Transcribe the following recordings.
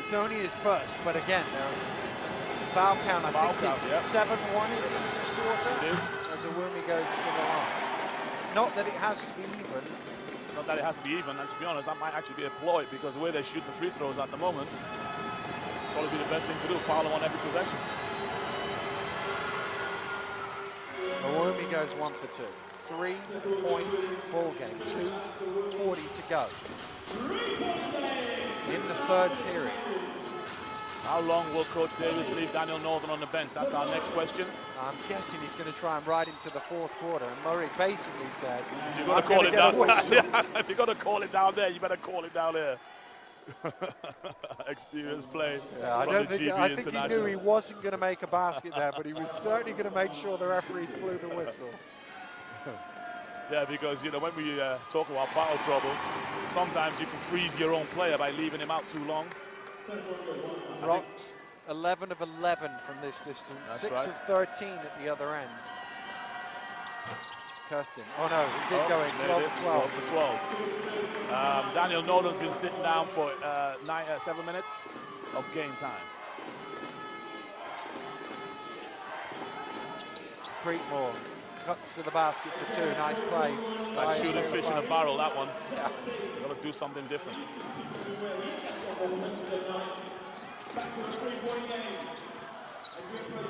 It's only his first, but again, the foul count, I think, is 7-1 is in this quarter. It is. As Awumi goes to the line. Not that it has to be even. Not that it has to be even, and to be honest, that might actually be a ploy because the way they're shooting the free throws at the moment, probably be the best thing to do, foul them on every possession. Awumi goes 1 for 2. 3-point ball game, 2:40 to go. In the third period. How long will Coach Davis leave Daniel Northern on the bench? That's our next question. I'm guessing he's going to try and ride him to the fourth quarter. And Murray basically said, you've got to call it down. If you've got to call it down there, you better call it down there. Experienced play. Yeah, I think he knew he wasn't going to make a basket there, but he was certainly going to make sure the referees blew the whistle. Yeah, because, you know, when we talk about foul trouble, sometimes you can freeze your own player by leaving him out too long. Rocks, 11 of 11 from this distance, That's 6 right. of 13 at the other end. Kirsten, oh no, it did go in, 12 for 12. 12 for 12. Daniel Norton's been sitting down for 7 minutes of game time. Creekmore cuts to the basket for 2, nice play. It's like shooting fish in a barrel, that one. Yeah. Got to do something different.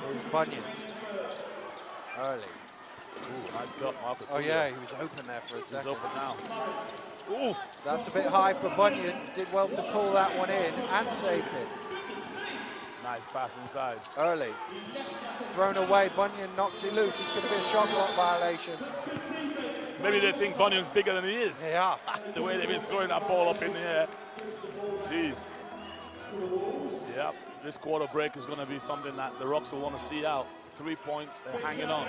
Here's Bunyan. Early. Ooh, nice cut, Martha. Oh yeah, he was open there for a second. He's open now. Ooh. That's a bit high for Bunyan. Did well to pull that one in and saved it. Nice pass inside. Early. Thrown away. Bunyan knocks it loose. It's going to be a shot clock violation. Maybe they think Bunyan's bigger than he is. Yeah. The way they've been throwing that ball up in the air. Jeez. Yep. This quarter break is going to be something that the Rocks will want to see out. 3 points. They're hanging on.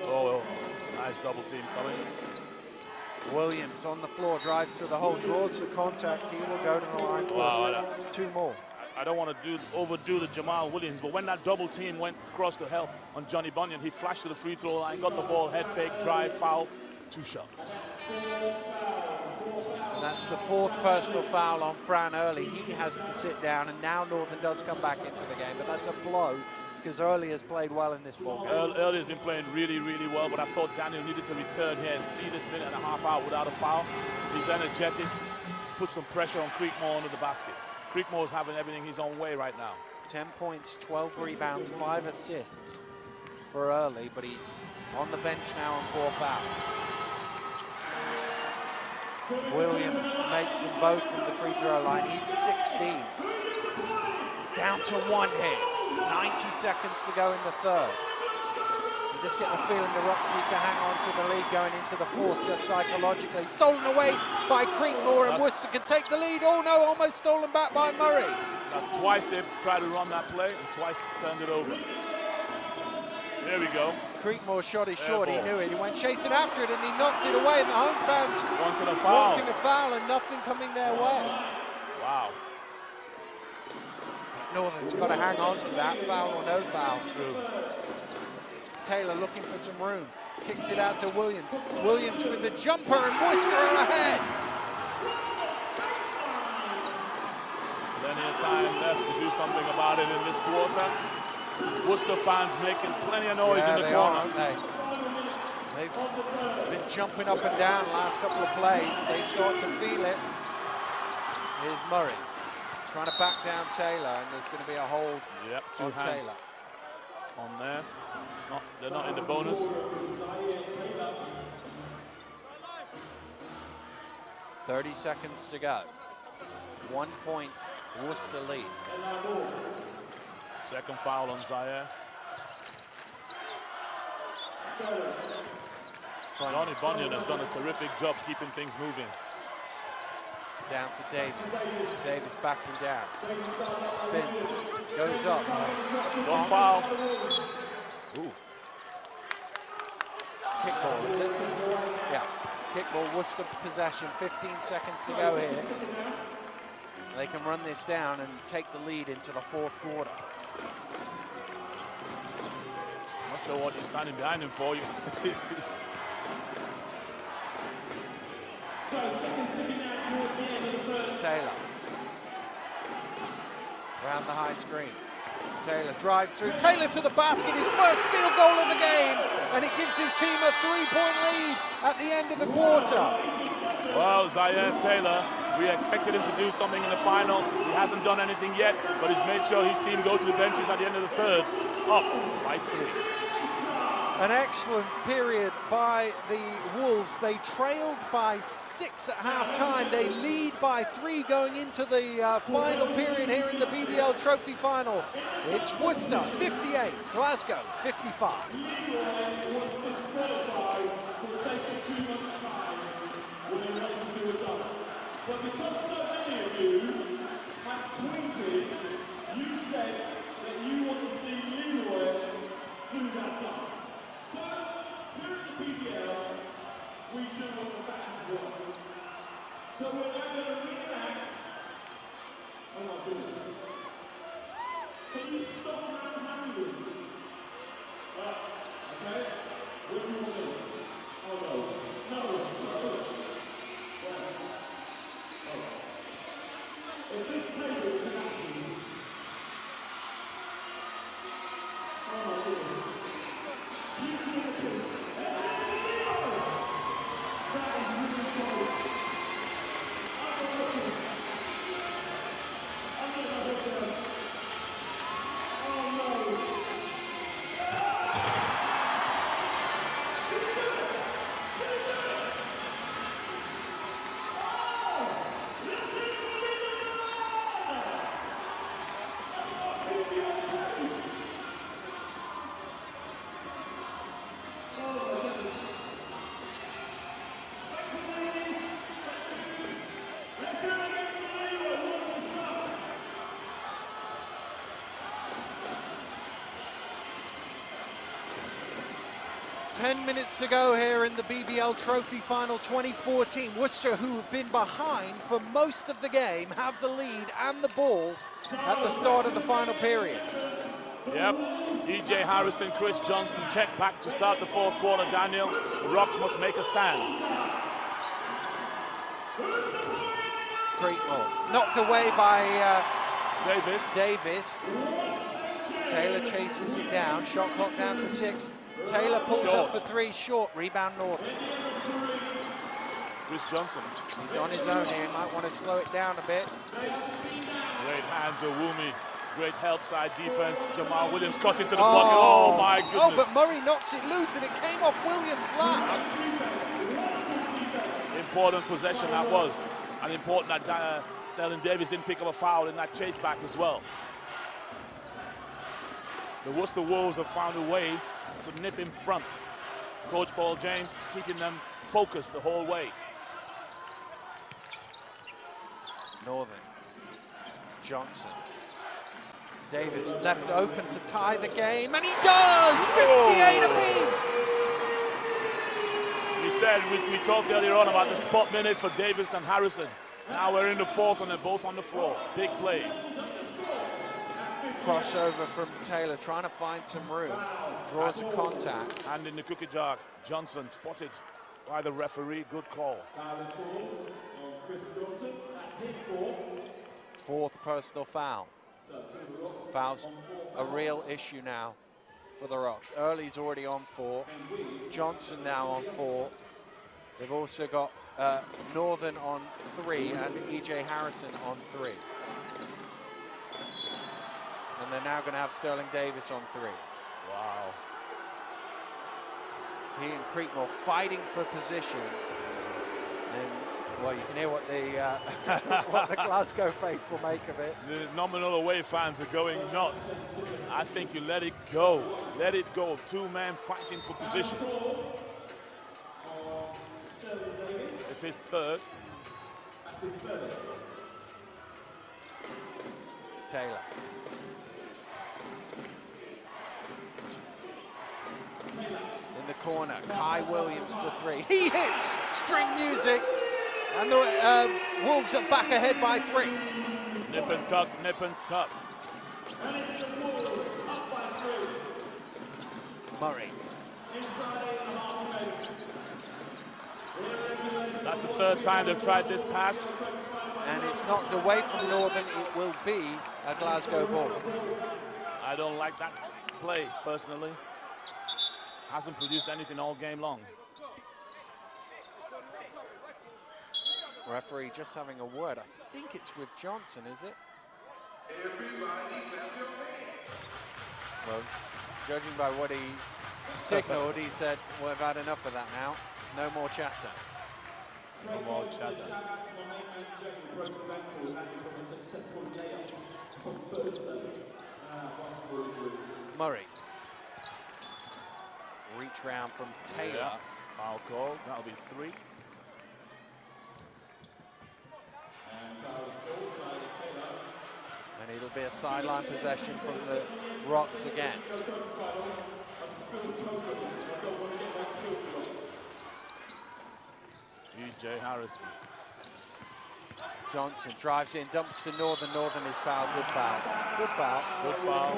Oh, well. Nice double team coming. Williams on the floor, drives to the hole, draws the contact. He will go to the line for Wow, 2 more. I don't want to overdo the Jamal Williams, but when that double team went across to help on Johnny Bunyan, he flashed to the free throw line, got the ball, head fake, drive, foul, 2 shots. And that's the 4th personal foul on Fran Early. He has to sit down, and now Northern does come back into the game, but that's a blow because Early has played well in this ball game. Early has been playing really, really well, but I thought Daniel needed to return here and see this minute and a half out without a foul. He's energetic, put some pressure on Creekmore under the basket. Creekmore's having everything his own way right now. 10 points, 12 rebounds, 5 assists for Early, but he's on the bench now on 4 fouls. Williams makes them both from the free throw line. He's 16. He's down to 1 hit. 90 seconds to go in the third. You just get the feeling the Rocks need to hang on to the lead going into the 4th, just psychologically. Stolen away by Creekmore, and Worcester can take the lead. Oh no, almost stolen back by Murray. That's twice they've tried to run that play, and twice turned it over. There we go. Creekmore shot is short, he knew it. He went chasing after it, and he knocked it away, and the home fans wanting a foul. Wanting a foul, and nothing coming their way. Wow. Northern's got to hang on to that, foul or no foul. True. Taylor looking for some room. Kicks it out to Williams. Williams with the jumper, and Worcester are ahead. Plenty of time left to do something about it in this quarter. Worcester fans making plenty of noise in the corner. They've been jumping up and down the last couple of plays. They start to feel it. Here's Murray trying to back down Taylor, and there's going to be a hold. Yep, 2 hands Taylor on there. They're not in the bonus. 30 seconds to go. 1 point, Worcester lead. Second foul on Zaire. Johnny Bunyan has done a terrific job keeping things moving. Down to Davis. Davis backing down. Spins. Goes up. Don't foul. Ooh. Kickball, is it? Yeah. Kickball, Worcester possession. 15 seconds to go here. They can run this down and take the lead into the 4th quarter. Not sure what you're standing behind him for. my screen. Taylor drives through. Taylor to the basket, his first field goal of the game, and it gives his team a 3-point lead at the end of the quarter. Well, Zaire Taylor, we expected him to do something in the final. He hasn't done anything yet, but he's made sure his team go to the benches at the end of the third, up by 3. An excellent period by the Wolves. They trailed by 6 at half-time. They lead by 3 going into the final period here in the BBL Trophy final. It's Worcester 58, Glasgow 55. But because so many of you have tweeted, you said that you want to see Leroy do that dunk. So, here at the BBL, we do what the fans want. So we're now going to reenact. Oh my goodness. Can you stop manhandling? Okay? What do you want to do? Oh no. No. If this table collapses, oh my goodness. You see the kids. That is really close. Oh no. Ten minutes to go here in the BBL Trophy Final 2014. Worcester, who have been behind for most of the game, have the lead and the ball at the start of the final period. Yep, E.J. Harrison, Chris Johnson check back to start the fourth quarter, Daniel. The Rocks must make a stand. Creekmore knocked away by Davis. Taylor chases it down, shot clock down to 6. Taylor pulls up for 3, short, rebound Northern. Chris Johnson. He's on his own here, might want to slow it down a bit. Great hands of Wumi. Great help side defense. Jamal Williams cut into the bucket. Oh my goodness. Oh, but Murray knocks it loose and it came off Williams' last. Important possession that was. And important that Sterling Davis didn't pick up a foul in that chase back as well. The Worcester Wolves have found a way to nip in front. Coach Paul James keeping them focused the whole way. Northern, Johnson. Davis left open to tie the game, and he does! 58 apiece! We said, we talked earlier on about the spot minutes for Davis and Harrison. Now we're in the fourth and they're both on the floor. Big play. Crossover from Taylor, trying to find some room. Draws a contact. Hand in the cookie jar. Johnson spotted by the referee. Good call. Fourth personal foul. Foul's a real issue now for the Rocks. Early's already on 4. Johnson now on 4. They've also got Northern on 3 and E.J. Harrison on 3. And they're now going to have Sterling Davis on 3. Wow. He and Creekmore fighting for position. And, well, you can hear what the Glasgow faithful make of it. The nominal away fans are going nuts. I think you let it go. Let it go. 2 men fighting for position. It's his third. Taylor. In the corner, Kai Williams for 3. He hits string music, and the Wolves are back ahead by 3. Nip and tuck, nip and tuck. Murray. That's the third time they've tried this pass. and it's knocked away from Northern. It will be a Glasgow ball. I don't like that play, personally. Hasn't produced anything all game long. Referee just having a word. I think it's with Johnson, is it? Well, judging by what he signaled, he said, we've had enough of that now. No more chatter. No more chatter. Murray. Reach round from Taylor. Yeah. Foul call. That'll be 3. And it'll be a sideline possession from the Rocks again. DJ Harrison. Johnson drives in, dumps to Northern. Northern is fouled. Good foul. Good foul. Good foul.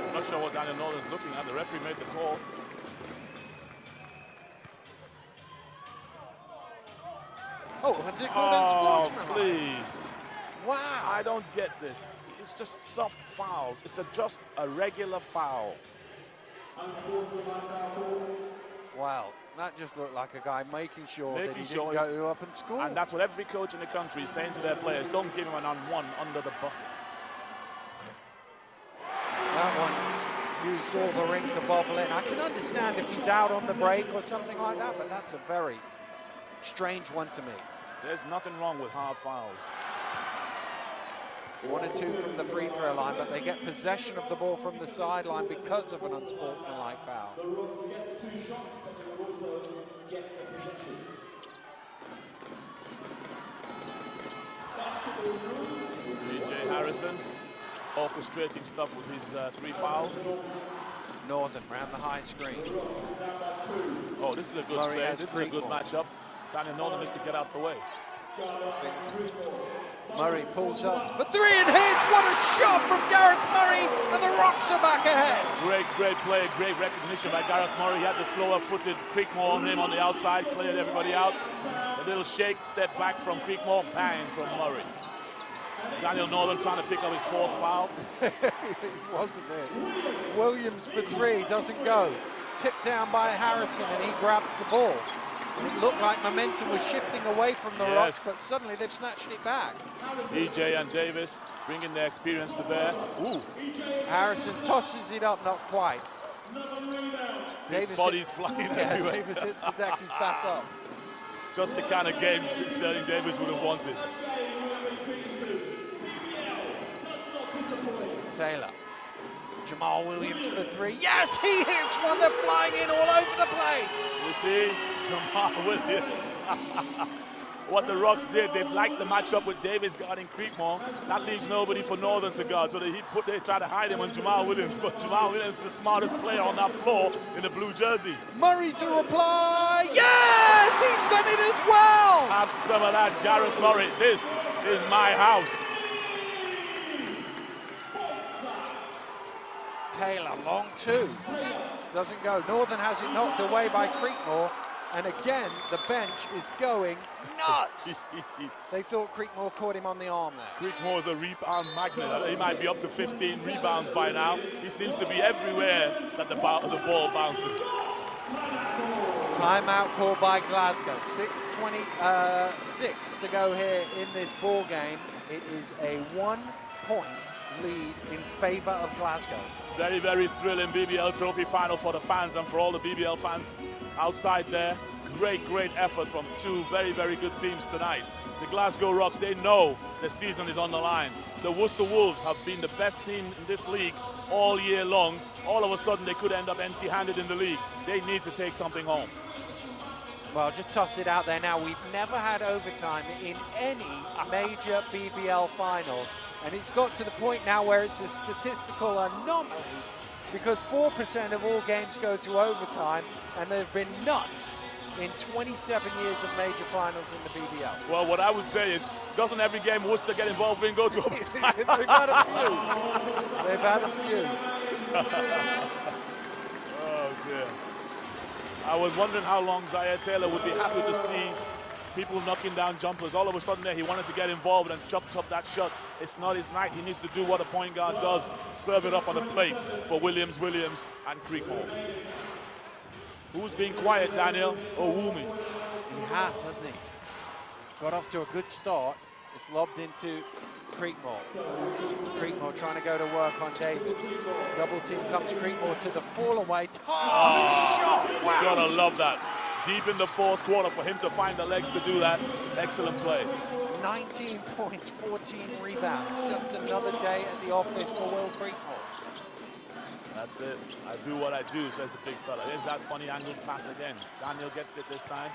I'm not sure what Daniel Northern's looking at. The referee made the call. Oh, have they called unsportsmanlike? Please. Wow. I don't get this. It's just soft fouls. It's just a regular foul. Wow, that just looked like a guy making sure that he Making didn't go up and score. And that's what every coach in the country is saying to their players. Don't give him an on-1 under the bucket. That one used all the ring to bobble in. I can understand if he's out on the break or something like that, but that's a very strange one to me. There's nothing wrong with hard fouls. 1 or 2 from the free throw line, but they get possession of the ball from the sideline because of an unsportsmanlike foul. The Rocks get the 2 shots, but they will also get the possession. Basketball rules. DJ Harrison orchestrating stuff with his 3 fouls. Northern round the high screen. Oh, this is a good Murray play. has This is a good Creekmore. matchup. Daniel Northern needs to get out the way. Murray pulls up for 3 and hits. What a shot from Gareth Murray, and the Rocks are back ahead. Great play, great recognition by Gareth Murray. He had the slower-footed Creekmore on him on the outside, cleared everybody out. A little shake, step back from Creekmore, bang from Murray. Daniel Northern trying to pick up his 4th foul. It wasn't it. Williams for 3, doesn't go. Tipped down by Harrison, and he grabs the ball. And it looked like momentum was shifting away from the Rocks, but suddenly they've snatched it back. DJ and Davis bringing their experience to bear. Ooh. Harrison tosses it up, not quite. Davis bodies flying everywhere. Davis hits the deck, he's back up. Just the kind of game Sterling Davis would have wanted. Taylor. Jamal Williams for 3. Yes, he hits one. They're flying in all over the place. You see, Jamal Williams. What the Rocks did, they liked the matchup with Davis guarding Creekmore. That leaves nobody for Northern to guard, so they try to hide him on Jamal Williams, but Jamal Williams is the smartest player on that floor in the blue jersey. Murray to reply. Yes, he's done it as well. Have some of that, Gareth Murray. This is my house. Taylor, long 2. Doesn't go. Northern has it knocked away by Creekmore. And again, the bench is going nuts. They thought Creekmore caught him on the arm there. Creekmore's a rebound magnet. He might be up to 15 rebounds by now. He seems to be everywhere that the ball bounces. Timeout called by Glasgow. 6:26 to go here in this ball game. It is a 1-point lead in favor of Glasgow. Very, very thrilling BBL Trophy final for the fans and for all the BBL fans outside there. Great effort from 2 very, very good teams tonight. The Glasgow Rocks, they know the season is on the line. The Worcester Wolves have been the best team in this league all year long. All of a sudden, they could end up empty-handed in the league. They need to take something home. Well, just toss it out there now. We've never had overtime in any major BBL final. And it's got to the point now where it's a statistical anomaly because 4% of all games go to overtime, and there have been none in 27 years of major finals in the BBL. Well, what I would say is, doesn't every game Worcester get involved in go to overtime? They've had a few. They've had a few. Oh, dear. I was wondering how long Zaire Taylor would be happy to see people knocking down jumpers. All of a sudden there, he wanted to get involved and chucked up that shot. It's not his night. He needs to do what a point guard does, serve it up on the plate for Williams, and Creekmore. Who's been quiet, Daniel? Owumi. He has, hasn't he? Got off to a good start. It's lobbed into Creekmore. Creekmore trying to go to work on Davis. Double team comes Creekmore to the fall away. Shot! Wow. Gotta love that. Deep in the fourth quarter for him to find the legs to do that. Excellent play. 19 points, 14 rebounds. Just another day at the office for Will Creekmore. That's it. I do what I do, says the big fella. Here's that funny angled pass again. Daniel gets it this time.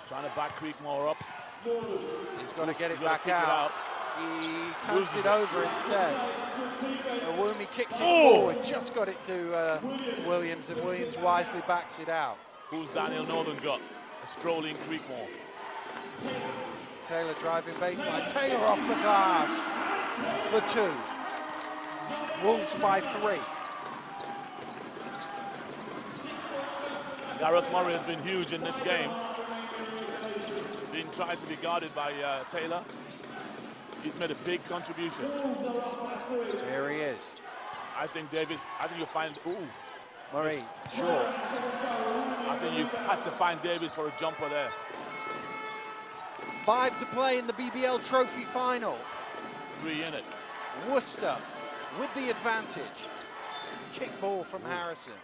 Trying to back Creekmore up. He's got to get it back out. He turns it over instead. Owumi kicks it forward. Just got it to Williams, and Williams wisely backs it out. Who's Daniel Northern got? A strolling Creekmore. Taylor driving baseline. Taylor off the glass for 2. Wolves by 3. Gareth Murray has been huge in this game. Being tried to be guarded by Taylor. He's made a big contribution. There he is. I think you'll find, Murray, short. I think you've had to find Davis for a jumper there. 5 to play in the BBL Trophy final. 3 in it. Worcester with the advantage. Kick ball from Harrison.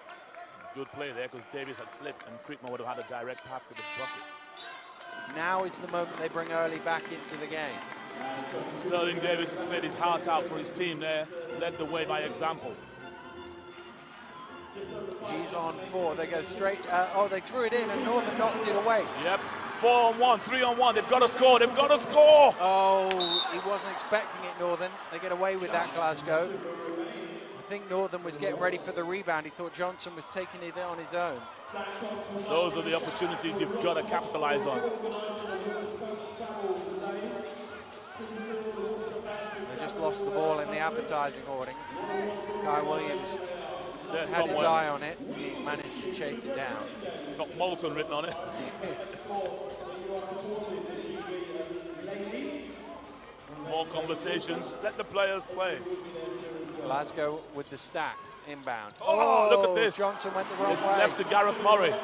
Good play there because Davis had slipped and Creekmore would have had a direct path to the bucket. Now is the moment they bring Early back into the game. Sterling Davis has played his heart out for his team there, led the way by example. He's on 4. They go straight. They threw it in and Northern knocked it away. Yep. 4-on-1, 3-on-1. They've got to score. They've got to score. Oh, he wasn't expecting it, Northern. They get away with that, Glasgow. I think Northern was getting ready for the rebound. He thought Johnson was taking it on his own. Those are the opportunities you've got to capitalize on. They just lost the ball in the advertising hoardings. Guy Williams had his eye on it. He's managed to chase it down. Got Molten written on it. More conversations. Let the players play. Glasgow with the stack inbound. Oh, look at this. Johnson went the wrong It's way. left to Gareth Murray.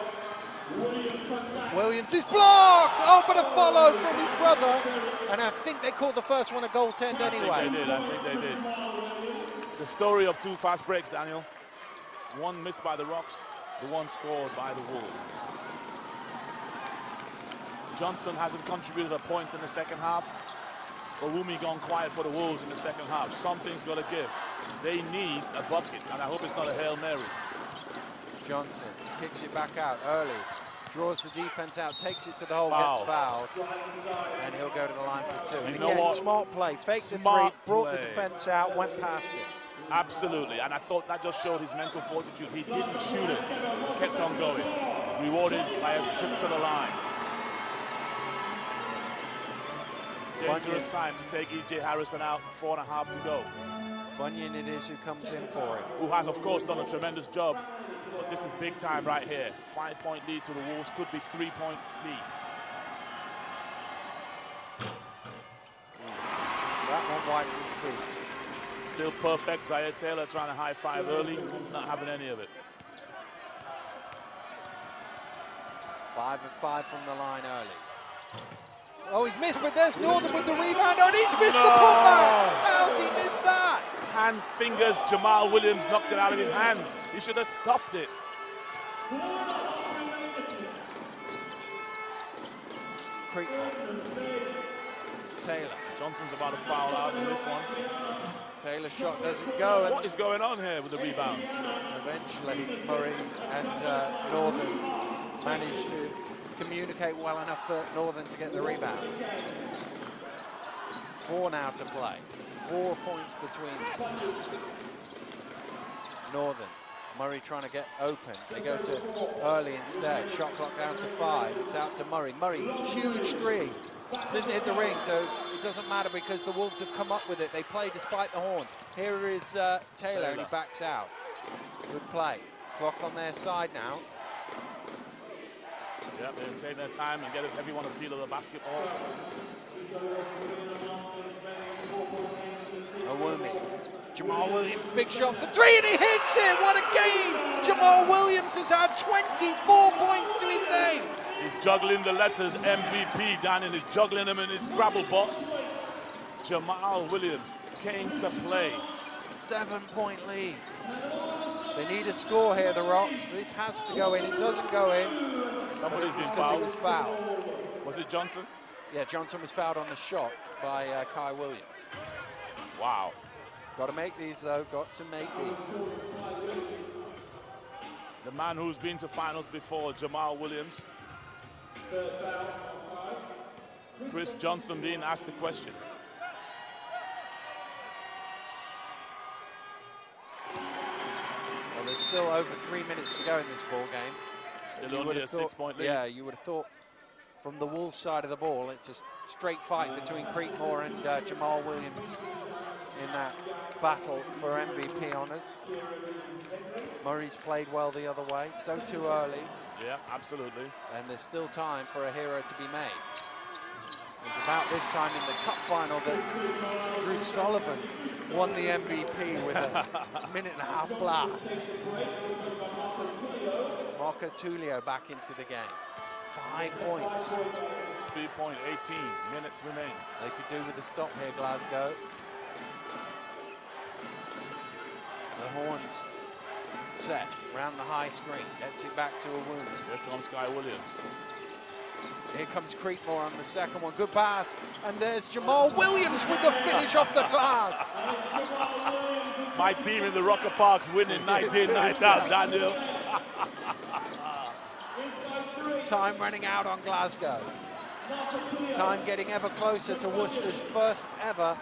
Williams is blocked! Oh, but a follow from his brother. And I think they called the first one a goaltend anyway. I think they did. The story of 2 fast breaks, Daniel. One missed by the Rocks, the one scored by the Wolves. Johnson hasn't contributed a point in the second half. Owumi gone quiet for the Wolves in the second half. Something's got to give. They need a bucket, and I hope it's not a Hail Mary. Johnson kicks it back out early, draws the defense out, takes it to the hole, Foul. gets fouled, and he'll go to the line for 2. And You know again, what? smart play, faked Smart the 3, brought play. the defense out, went past it. Absolutely, and I thought that just showed his mental fortitude. He didn't shoot it, he kept on going. Rewarded by a trip to the line. Dangerous time to take E.J. Harrison out, 4.5 to go. Bunyan it is who comes in for it. Who has, of course, done a tremendous job. But this is big time right here. 5-point lead to the Wolves, could be 3-point lead. That one wide from his feet. Still perfect. Zaire Taylor trying to high five early, not having any of it. 5 of 5 from the line early. Oh, he's missed, but there's Northern with the rebound. Oh, and he's missed the putback. How's he missed that? Hands, fingers, Jamal Williams knocked it out of his hands. He should have stuffed it. Creekmore. Taylor. Johnson's about to foul out in this one. Taylor's shot doesn't go. What is going on here with the rebound? Eventually, Murray and Northern managed to communicate well enough for Northern to get the rebound. 4 now to play. 4 points between Northern. Murray trying to get open. They go to Early instead. Shot clock down to 5. It's out to Murray. Murray, huge 3. Didn't hit the ring, so it doesn't matter because the Wolves have come up with it. They play despite the horn. Here is Taylor, and he backs out. Good play. Clock on their side now. Yeah, they're taking their time and get everyone a feel of the basketball. Owumi. Jamal Williams, big shot for three, and he hits it! What a game! Jamal Williams has had 24 points to his name. He's juggling the letters MVP down and he's juggling them in his Scrabble box. Jamal Williams came to play. 7-point lead. They need a score here, the Rocks. This has to go in. It doesn't go in. Somebody's been Because fouled. it was fouled. Was it Johnson? Yeah, Johnson was fouled on the shot by Kai Williams. Wow. Got to make these, though. Got to make these. The man who's been to finals before, Jamal Williams. Chris Johnson being asked the question. Well, there's still over 3 minutes to go in this ball game. Still only a 6-point lead. Yeah, you would have thought from the Wolves side of the ball, it's a straight fight between Creekmore and Jamal Williams in that battle for MVP honours. Murray's played well the other way, so too early. Yeah, absolutely. And there's still time for a hero to be made. It was about this time in the cup final that Drew Sullivan won the MVP with a minute-and-a-half blast. Marco Tullio back into the game. 5 points. 3.18 minutes remain. They could do with a stop here, Glasgow. The horns set round the high screen. Gets it back to Owumi. Here comes Kai Williams. Here comes Creekmore on the second one. Good pass. And there's Jamal Williams with the finish off the glass. My team in the Rocker Parks winning night in, night out, Daniel. Time running out on Glasgow. Time getting ever closer to Worcester's first ever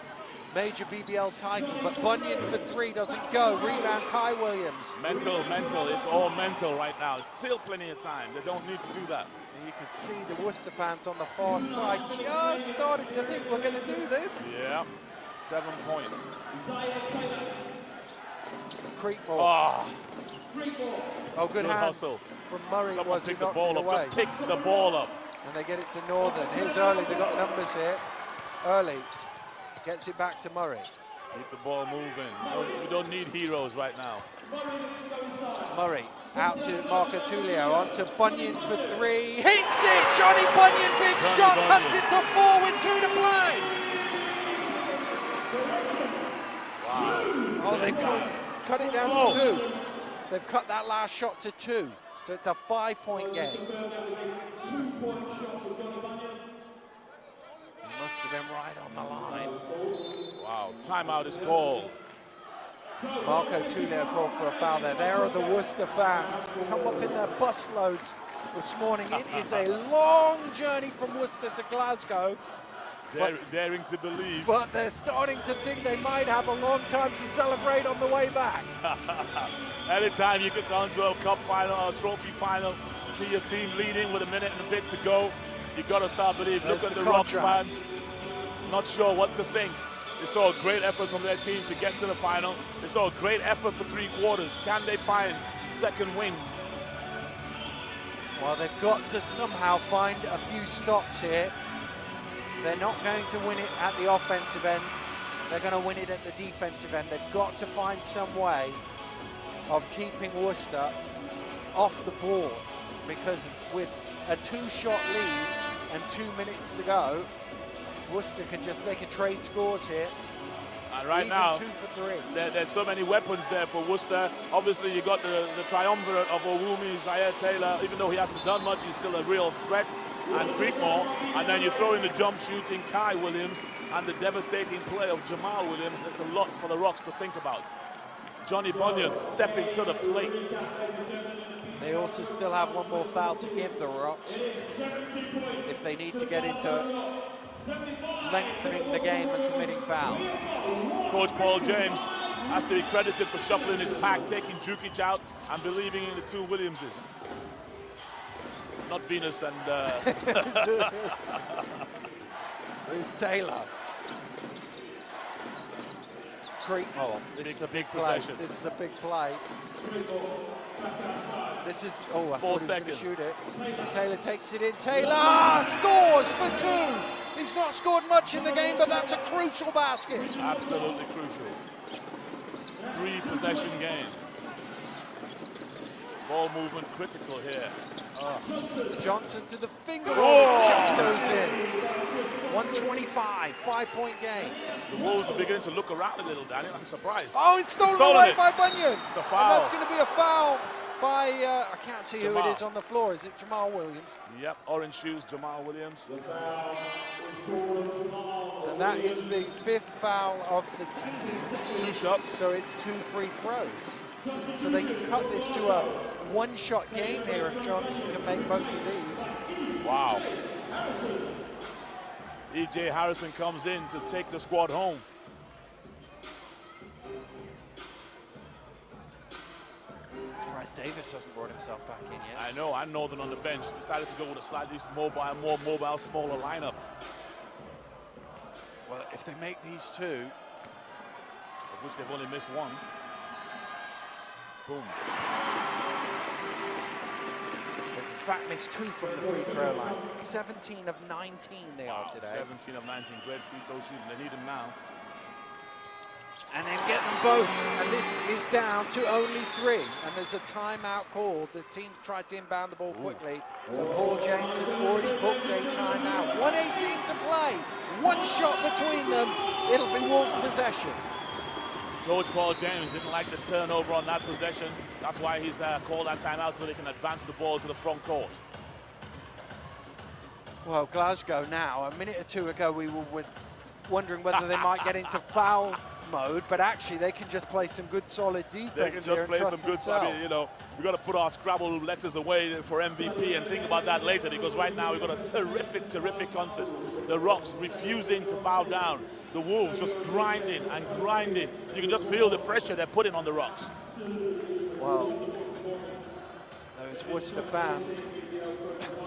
major BBL title, but Bunyan for three doesn't go. Rebound Kai Williams. Mental, it's all mental right now. It's still plenty of time. They don't need to do that. And you can see the Worcester fans on the far side just starting to think we're going to do this. Yeah, 7 points. Creekmore. Oh, good hands hustle from Murray. Someone pick the ball up. Just pick the ball up. And they get it to Northern. Here's Early. They've got numbers here. Early gets it back to Murray. Keep the ball moving. We don't need heroes right now. Murray out to Marco Tullio, on to Bunyan for three. Hits it! Johnny Bunyan, big shot, cuts it to 4 with 2 to play. Wow. Oh, they cut it down to 2. They've cut that last shot to 2. So it's a 5-point game. He must have been right on the line. Wow, timeout is called. Marco Tullio called for a foul there. There are the Worcester fans to come up in their bus loads this morning. It is a long journey from Worcester to Glasgow. Daring to believe. But they're starting to think they might have a long time to celebrate on the way back. Anytime you get down to a cup final or a trophy final, see your team leading with a minute and a bit to go, you've got to start believing. Look at the Rocks fans. Not sure what to think. They saw a great effort from their team to get to the final. They saw a great effort for 3 quarters. Can they find second wind? Well, they've got to somehow find a few stops here. They're not going to win it at the offensive end. They're going to win it at the defensive end. They've got to find some way of keeping Worcester off the board, because with a 2-shot lead and 2 minutes to go, Worcester can trade scores here. And right even now, 2 for 3. There's so many weapons there for Worcester. Obviously, you got the triumvirate of Owumi, Zaire Taylor. Even though he hasn't done much, he's still a real threat. And Creekmore, and then you throw in the jump shooting Kai Williams and the devastating play of Jamal Williams. That's a lot for the Rocks to think about. Johnny Bunyan stepping to the plate. They also still have one more foul to give the Rocks if they need to get into lengthening the game and committing fouls. Coach Paul James has to be credited for shuffling his pack, taking Jukic out and believing in the 2 Williamses. Not Venus and... Here's Taylor. Creekmore. This is a big play. possession. This is a big play. This is, oh, I 4 thought he was going to seconds. shoot it. Taylor takes it in. Taylor scores for 2. He's not scored much in the game, but that's a crucial basket. Absolutely crucial. 3 possession game. Ball movement critical here. Johnson to the finger roll, Oh! just goes in. 125, 5-point game. The Wolves are beginning to look around a little, Daniel. I'm surprised. Oh, it's stolen Stolen away it. by Bunyan. It's a foul. And that's going to be a foul by, I can't see who Jamal. it is on the floor. Is it Jamal Williams? Yep, orange shoes, Jamal Williams. And that is the 5th foul of the team. 2 shots. So it's 2 free throws. So they can cut this to a 1-shot game here if Johnson can make both of these. Wow. E.J. Harrison comes in to take the squad home. Surprised Davis hasn't brought himself back in yet. I know, and Northern on the bench decided to go with a slightly more mobile, smaller lineup. Well, if they make these 2, Of which they've only missed 1. Boom. in fact, missed 2 from the free throw lines. 17 of 19 they are today. 17 of 19, great free throw shooting. They need him now. And then get them both. And this is down to only 3. And there's a timeout called. The teams tried to inbound the ball quickly. And Paul James had already booked a timeout. 1:18 to play. 1 shot between them. It'll be Wolves possession. Coach Paul James didn't like the turnover on that possession. That's why he's called that timeout, so they can advance the ball to the front court. Well, Glasgow now, a minute or 2 ago, we were wondering whether they might get into foul mode, but actually they can just play some good solid defense. They can here just and play trust some good themselves. stuff. You know, we've got to put our Scrabble letters away for MVP and think about that later, because right now we've got a terrific contest. The Rocks refusing to bow down. The Wolves just grinding and grinding. You can just feel the pressure they're putting on the Rocks. Well, those Worcester fans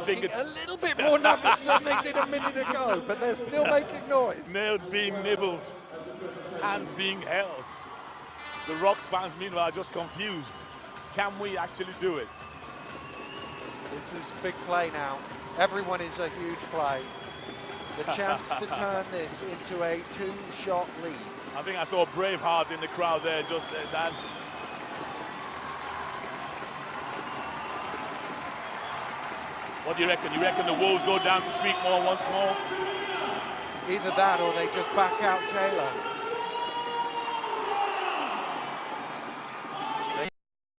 Fingers, a little bit more nervous than they did a minute ago, but they're still making noise. nails being nibbled, hands being held. The Rocks fans, meanwhile, are just confused. Can we actually do it? This is a big play now. Everyone is a huge play. The chance to turn this into a 2-shot lead. I think I saw Braveheart in the crowd there just there, Dan. What do you reckon? You reckon the Wolves go down to Creekmore once more? Either that or they just back out Taylor.